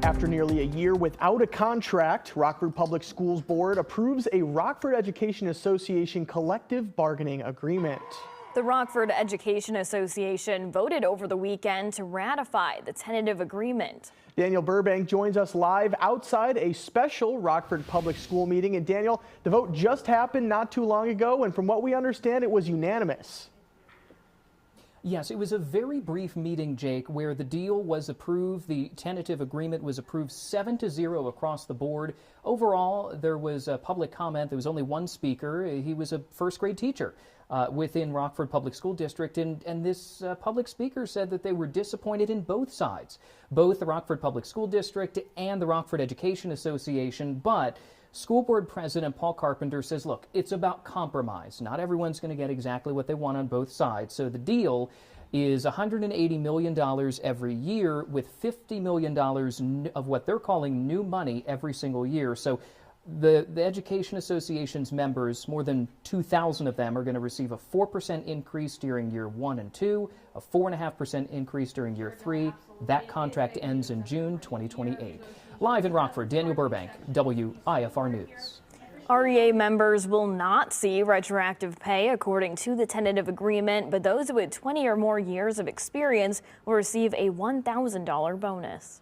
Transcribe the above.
After nearly a year without a contract, Rockford Public Schools Board approves a Rockford Education Association collective bargaining agreement. The Rockford Education Association voted over the weekend to ratify the tentative agreement. Daniel Burbank joins us live outside a special Rockford Public School meeting. And Daniel, the vote just happened not too long ago, and from what we understand, it was unanimous. Yes, it was a very brief meeting, Jake, where the deal was approved. The tentative agreement was approved 7-0 across the board. Overall, there was a public comment. There was only one speaker. He was a first grade teacher within Rockford Public School District. And this public speaker said that they were disappointed in both sides, both the Rockford Public School District and the Rockford Education Association. But School Board President Paul Carpenter says, look, it's about compromise. Not everyone's going to get exactly what they want on both sides. So the deal is $180 million every year with $50 million of what they're calling new money every single year. So the Education Association's members, more than 2,000 of them, are going to receive a 4% increase during year 1 and 2, a 4.5% increase during year 3. That contract ends in June 2028. Live in Rockford, Daniel Burbank, WIFR News. REA members will not see retroactive pay according to the tentative agreement, but those with 20 or more years of experience will receive a $1,000 bonus.